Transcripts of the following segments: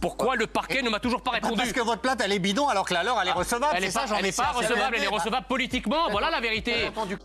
Pourquoi le parquet ne m'a toujours pas répondu? Parce que votre plainte, elle est bidon, alors que la leur, elle est recevable. Elle n'est pas recevable, elle est recevable politiquement. Voilà la vérité.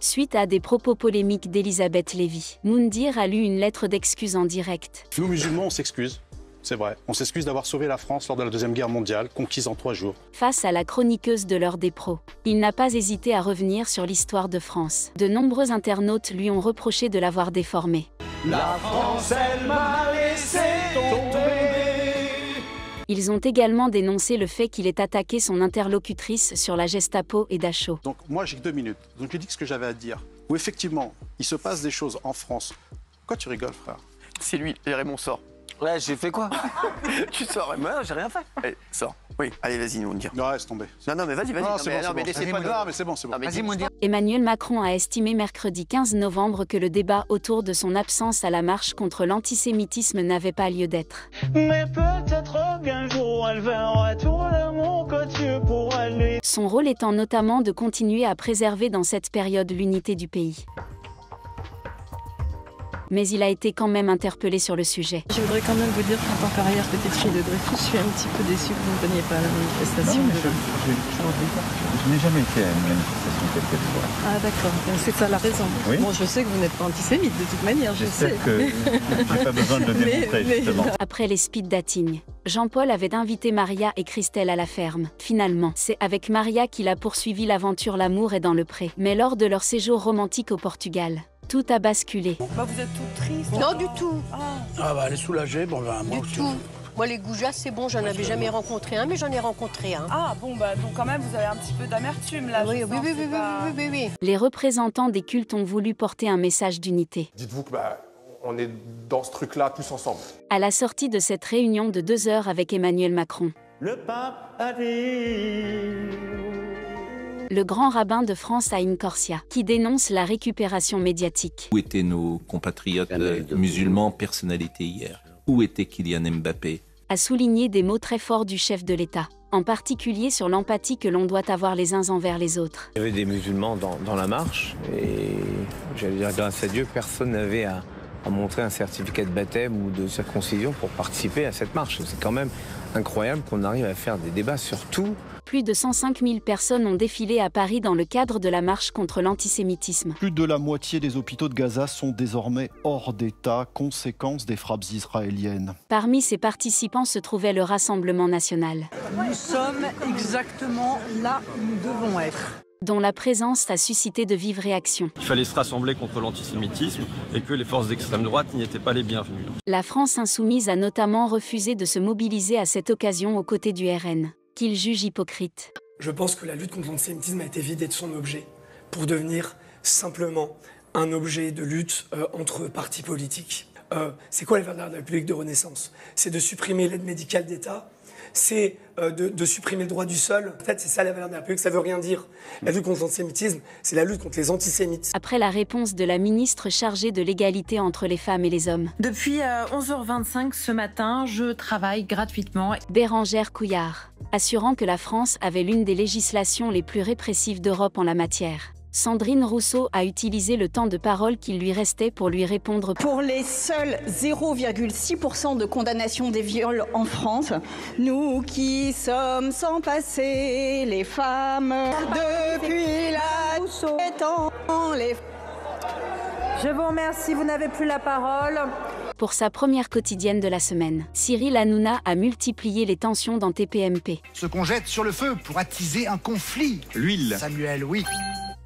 Suite à des propos polémiques d'Elisabeth Lévy, Moundir a lu une lettre d'excuse en direct. Nous, musulmans, on s'excuse. C'est vrai. On s'excuse d'avoir sauvé la France lors de la Deuxième Guerre mondiale, conquise en 3 jours. Face à la chroniqueuse de l'heure des pros, il n'a pas hésité à revenir sur l'histoire de France. De nombreux internautes lui ont reproché de l'avoir déformée. La France, elle m'a laissé tomber. Ils ont également dénoncé le fait qu'il ait attaqué son interlocutrice sur la Gestapo et Dachau. Donc moi, j'ai que 2 minutes. Donc j'ai dit ce que j'avais à dire. Où effectivement, il se passe des choses en France. Pourquoi tu rigoles, frère? C'est lui, et Raymond sort. Ouais, j'ai fait quoi? Tu sors, moi j'ai rien fait. Allez, sors. Oui, allez, vas-y, nous, on dit. Non, laisse tomber. Non, mais vas-y. Non, c'est bon, mais laissez pas. Non, mais c'est bon, c'est bon. Vas-y, Moundir. Emmanuel Macron a estimé mercredi 15 novembre que le débat autour de son absence à la marche contre l'antisémitisme n'avait pas lieu d'être. Mais peut-être qu'un jour elle verra tourner mon côté pour aller. Son rôle étant notamment de continuer à préserver dans cette période l'unité du pays. Mais il a été quand même interpellé sur le sujet. Je voudrais quand même vous dire qu'en tant qu'arrière petite fille de Dreyfus, je suis un petit peu déçue que vous ne veniez pas à la manifestation. Non, je n'ai jamais été à une manifestation telle qu'elle soit. Ah d'accord, c'est ça la raison. Oui. Bon, je sais que vous n'êtes pas antisémite de toute manière, je sais. J'espère que je n'ai pas besoin de le démontrer, justement. Après les speed dating, Jean-Paul avait invité Maria et Christelle à la ferme. Finalement, c'est avec Maria qu'il a poursuivi l'aventure L'amour est dans le pré. Mais lors de leur séjour romantique au Portugal, tout a basculé. Bah, vous êtes toute triste. Non, du tout. Ah bah elle est soulagée, bon ben moi Du aussi. tout. Moi, les goujats, c'est bon, j'en avais jamais rencontré un, mais j'en ai rencontré un. Ah bon, bah donc quand même vous avez un petit peu d'amertume là. Oui, oui, oui, oui, oui, oui, oui. Les représentants des cultes ont voulu porter un message d'unité. Dites-vous que on est dans ce truc-là tous ensemble. À la sortie de cette réunion de 2 heures avec Emmanuel Macron, Le pape a dit. le grand rabbin de France Haïm Corsia, qui dénonce la récupération médiatique. Où étaient nos compatriotes musulmans, personnalités hier? Où était Kylian Mbappé? A souligné des mots très forts du chef de l'État, en particulier sur l'empathie que l'on doit avoir les uns envers les autres. Il y avait des musulmans dans la marche et j'allais dire grâce à Dieu, personne n'avait à montrer un certificat de baptême ou de circoncision pour participer à cette marche. C'est quand même incroyable qu'on arrive à faire des débats sur tout. Plus de 105 000 personnes ont défilé à Paris dans le cadre de la marche contre l'antisémitisme. Plus de la moitié des hôpitaux de Gaza sont désormais hors d'état, conséquence des frappes israéliennes. Parmi ces participants se trouvait le Rassemblement national, Nous sommes exactement là où nous devons être. dont la présence a suscité de vives réactions. Il fallait se rassembler contre l'antisémitisme et que les forces d'extrême droite n'y étaient pas les bienvenues. La France insoumise a notamment refusé de se mobiliser à cette occasion aux côtés du RN, qu'il juge hypocrite. Je pense que la lutte contre l'antisémitisme a été vidée de son objet pour devenir simplement un objet de lutte entre partis politiques. C'est quoi les valeurs de la République de Renaissance? C'est de supprimer l'aide médicale d'État, c'est de supprimer le droit du sol. En fait, c'est ça la valeur de la République, ça veut rien dire. La lutte contre l'antisémitisme, c'est la lutte contre les antisémites. Après la réponse de la ministre chargée de l'égalité entre les femmes et les hommes. Depuis 11h25 ce matin, je travaille gratuitement. Bérangère Couillard, assurant que la France avait l'une des législations les plus répressives d'Europe en la matière. Sandrine Rousseau a utilisé le temps de parole qu'il lui restait pour lui répondre. Pour les seuls 0,6% de condamnation des viols en France, nous qui sommes sans passé, les femmes, depuis la Rousseau étant les... Je vous remercie, vous n'avez plus la parole. Pour sa première quotidienne de la semaine, Cyril Hanouna a multiplié les tensions dans TPMP. Ce qu'on jette sur le feu pour attiser un conflit. L'huile. Samuel, oui.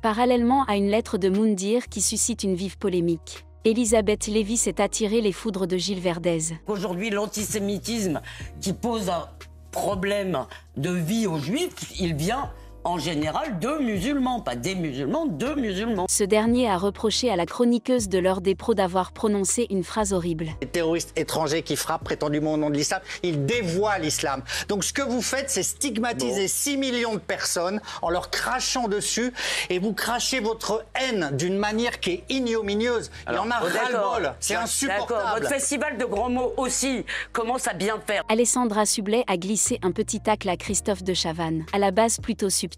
Parallèlement à une lettre de Moundir qui suscite une vive polémique, Elisabeth Lévy s'est attiré les foudres de Gilles Verdez. Aujourd'hui, l'antisémitisme qui pose un problème de vie aux Juifs, il vient en général de musulmans, pas des musulmans, de musulmans. Ce dernier a reproché à la chroniqueuse de l'heure des pros d'avoir prononcé une phrase horrible. Les terroristes étrangers qui frappent prétendument au nom de l'islam, ils dévoient l'islam. Donc ce que vous faites, c'est stigmatiser 6 millions de personnes en leur crachant dessus et vous crachez votre haine d'une manière qui est ignominieuse. Il y en a ras-le-bol, c'est insupportable. D'accord, votre festival de grands mots aussi commence à bien faire. Alessandra Sublet a glissé un petit tacle à Christophe de Chavannes, à la base plutôt subtil.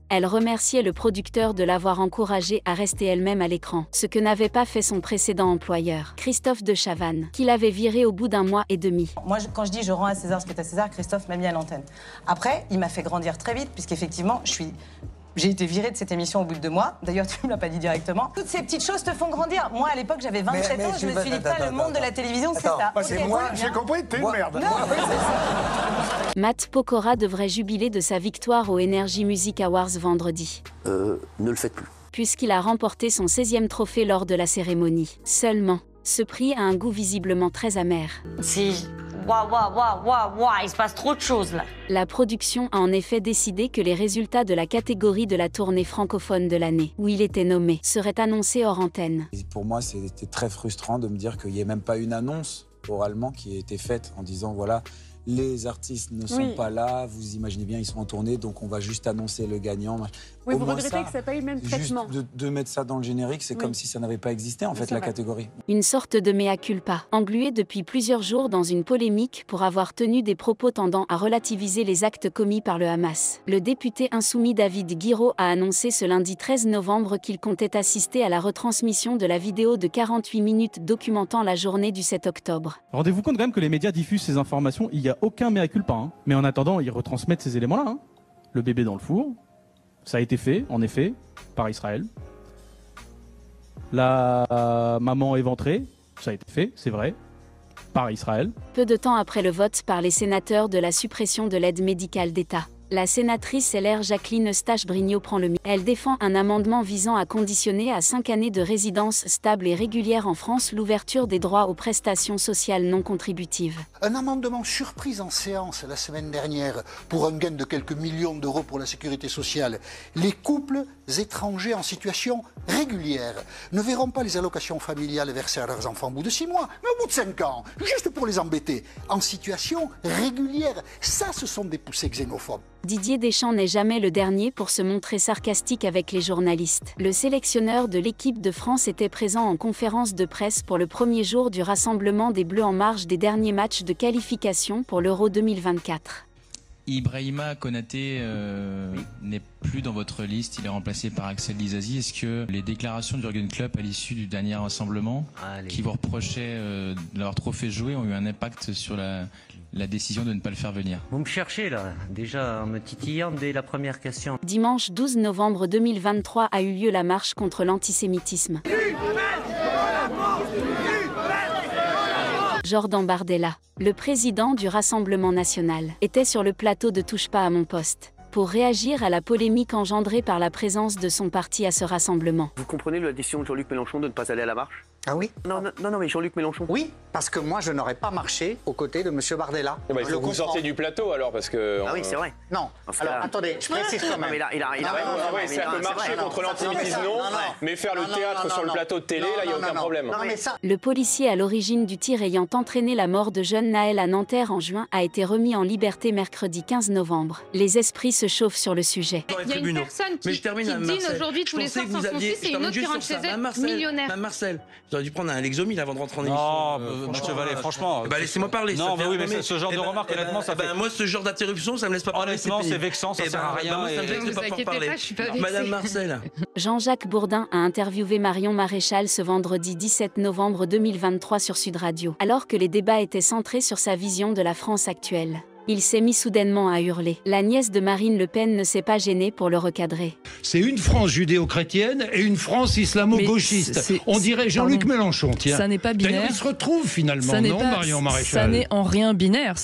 Elle remerciait le producteur de l'avoir encouragée à rester elle-même à l'écran, ce que n'avait pas fait son précédent employeur, Christophe de Chavannes, qui l'avait virée au bout d'un mois et demi. Moi, quand je dis je rends à César ce qui est à César, Christophe m'a mis à l'antenne. Après, il m'a fait grandir très vite, puisqu'effectivement, j'ai été virée de cette émission au bout de 2 mois. D'ailleurs, tu ne me l'as pas dit directement. Toutes ces petites choses te font grandir. Moi, à l'époque, j'avais 27 ans. Je me suis dit, le monde de la télévision, c'est ça. C'est moi, j'ai compris, t'es une merde. Matt Pokora devrait jubiler de sa victoire aux Energy Music Awards vendredi. Ne le faites plus. Puisqu'il a remporté son 16e trophée lors de la cérémonie. Seulement, ce prix a un goût visiblement très amer. Il se passe trop de choses là. La production a en effet décidé que les résultats de la catégorie de la tournée francophone de l'année, où il était nommé, seraient annoncés hors antenne. Pour moi, c'était très frustrant de me dire qu'il n'y ait même pas une annonce oralement qui a été faite en disant voilà, les artistes ne sont pas là, vous imaginez bien, ils sont en tournée, donc on va juste annoncer le gagnant. Oui, vous regrettez que ça n'ait pas eu le même traitement. Juste de mettre ça dans le générique, c'est comme si ça n'avait pas existé, en fait, la catégorie. Une sorte de mea culpa, englué depuis plusieurs jours dans une polémique pour avoir tenu des propos tendant à relativiser les actes commis par le Hamas. Le député insoumis David Guiraud a annoncé ce lundi 13 novembre qu'il comptait assister à la retransmission de la vidéo de 48 minutes documentant la journée du 7 octobre. Rendez-vous compte quand même que les médias diffusent ces informations, il n'y a aucun mea culpa, hein. Mais en attendant, ils retransmettent ces éléments-là. Hein. Le bébé dans le four. Ça a été fait, en effet, par Israël. La maman éventrée, ça a été fait, c'est vrai, par Israël. Peu de temps après le vote par les sénateurs de la suppression de l'aide médicale d'État, la sénatrice LR Jacqueline Eustache-Brinio prend le micro. Elle défend un amendement visant à conditionner à 5 années de résidence stable et régulière en France l'ouverture des droits aux prestations sociales non contributives. Un amendement surprise en séance la semaine dernière pour un gain de quelques millions d'euros pour la sécurité sociale. Les couples étrangers en situation régulière ne verront pas les allocations familiales versées à leurs enfants au bout de 6 mois, mais au bout de 5 ans, juste pour les embêter. En situation régulière, ça ce sont des poussées xénophobes. Didier Deschamps n'est jamais le dernier pour se montrer sarcastique avec les journalistes. Le sélectionneur de l'équipe de France était présent en conférence de presse pour le premier jour du rassemblement des Bleus en marge des derniers matchs de qualification pour l'Euro 2024. Ibrahima Konaté n'est plus dans votre liste, il est remplacé par Axel Disasi. Est-ce que les déclarations du Jürgen Klopp à l'issue du dernier rassemblement, qui vous reprochaient de l'avoir trop fait jouer, ont eu un impact sur la décision de ne pas le faire venir? Vous me cherchez là, déjà en me titillant dès la première question. Dimanche 12 novembre 2023 a eu lieu la marche contre l'antisémitisme. Jordan Bardella, le président du Rassemblement national, était sur le plateau de Touche pas à mon poste pour réagir à la polémique engendrée par la présence de son parti à ce rassemblement. Vous comprenez la décision de Jean-Luc Mélenchon de ne pas aller à la marche? Ah oui? Non, mais Jean-Luc Mélenchon. Oui, parce que moi, je n'aurais pas marché aux côtés de M. Bardella. Il faut que vous sortiez du plateau alors, parce que... Ah oui, c'est vrai. Non, alors attendez, je précise quand même. C'est un peu marcher contre l'antisémitisme, non, mais faire le théâtre sur le plateau de télé, là, il n'y a aucun problème. Le policier à l'origine du tir ayant entraîné la mort de jeune Naël à Nanterre en juin a été remis en liberté mercredi 15 novembre. Les esprits se chauffent sur le sujet. Il y a une personne qui dîne aujourd'hui tous les soirs sans son fils et une autre qui rentre chez elle millionnaire. Mme Marcel, j'aurais dû prendre un Lexomil avant de rentrer en émission. Non, Mathieu Vallée, franchement... laissez-moi parler. Non, oui, mais ce genre de remarque, honnêtement, ça fait... Moi, ce genre d'interruption, ça me laisse pas parler. Honnêtement, c'est vexant, ça sert à rien. Ça me vexe de pas pouvoir parler. Madame Marcel. Jean-Jacques Bourdin a interviewé Marion Maréchal ce vendredi 17 novembre 2023 sur Sud Radio, alors que les débats étaient centrés sur sa vision de la France actuelle. Il s'est mis soudainement à hurler. La nièce de Marine Le Pen ne s'est pas gênée pour le recadrer. C'est une France judéo-chrétienne et une France islamo-gauchiste. On dirait Jean-Luc Mélenchon, tiens. Ça n'est pas binaire. Il se retrouve finalement, non, Marion Maréchal? Ça n'est en rien binaire.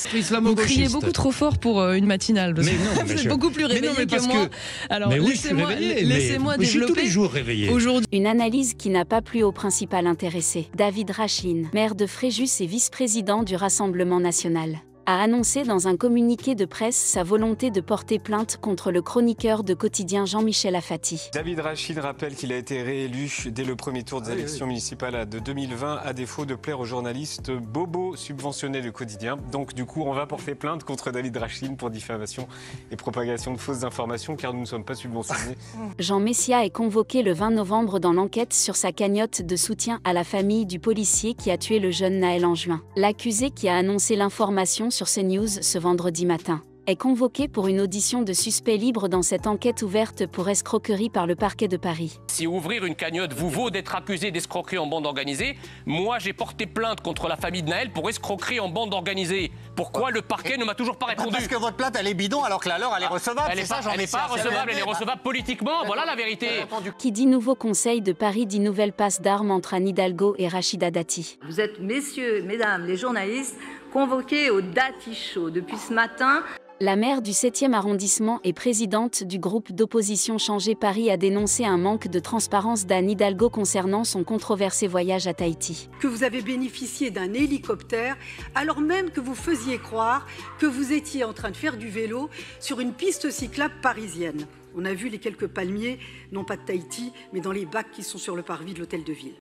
Vous criez beaucoup trop fort pour une matinale. Parce que vous êtes beaucoup plus réveillé que moi. Alors laissez-moi développer. Je suis tous les jours réveillé. Une analyse qui n'a pas plu au principal intéressé, David Rachlin, maire de Fréjus et vice-président du Rassemblement national, a annoncé dans un communiqué de presse sa volonté de porter plainte contre le chroniqueur de quotidien Jean-Michel Afati. David Rachid rappelle qu'il a été réélu dès le premier tour des élections municipales de 2020 à défaut de plaire au journaliste Bobo subventionné le quotidien. Donc du coup, on va porter plainte contre David Rachid pour diffamation et propagation de fausses informations car nous ne sommes pas subventionnés. Jean Messia est convoqué le 20 novembre dans l'enquête sur sa cagnotte de soutien à la famille du policier qui a tué le jeune Naël en juin. L'accusé qui a annoncé l'information sur CNews ce vendredi matin est convoqué pour une audition de suspect libre dans cette enquête ouverte pour escroquerie par le parquet de Paris. Si ouvrir une cagnotte vous vaut d'être accusé d'escroquerie en bande organisée, moi j'ai porté plainte contre la famille de Naël pour escroquerie en bande organisée. Pourquoi le parquet ne m'a toujours pas répondu? Parce que votre plainte elle est bidon alors que la leur elle est recevable. Elle n'est pas recevable, elle est recevable politiquement, voilà la vérité. Qui dit nouveau conseil de Paris dit nouvelle passe d'armes entre Anne Hidalgo et Rachida Dati. Vous êtes, messieurs, mesdames, les journalistes, convoqués au Dati Show depuis ce matin. La maire du 7e arrondissement et présidente du groupe d'opposition Changer Paris a dénoncé un manque de transparence d'Anne Hidalgo concernant son controversé voyage à Tahiti. Que vous avez bénéficié d'un hélicoptère alors même que vous faisiez croire que vous étiez en train de faire du vélo sur une piste cyclable parisienne. On a vu les quelques palmiers, non pas de Tahiti, mais dans les bacs qui sont sur le parvis de l'hôtel de ville.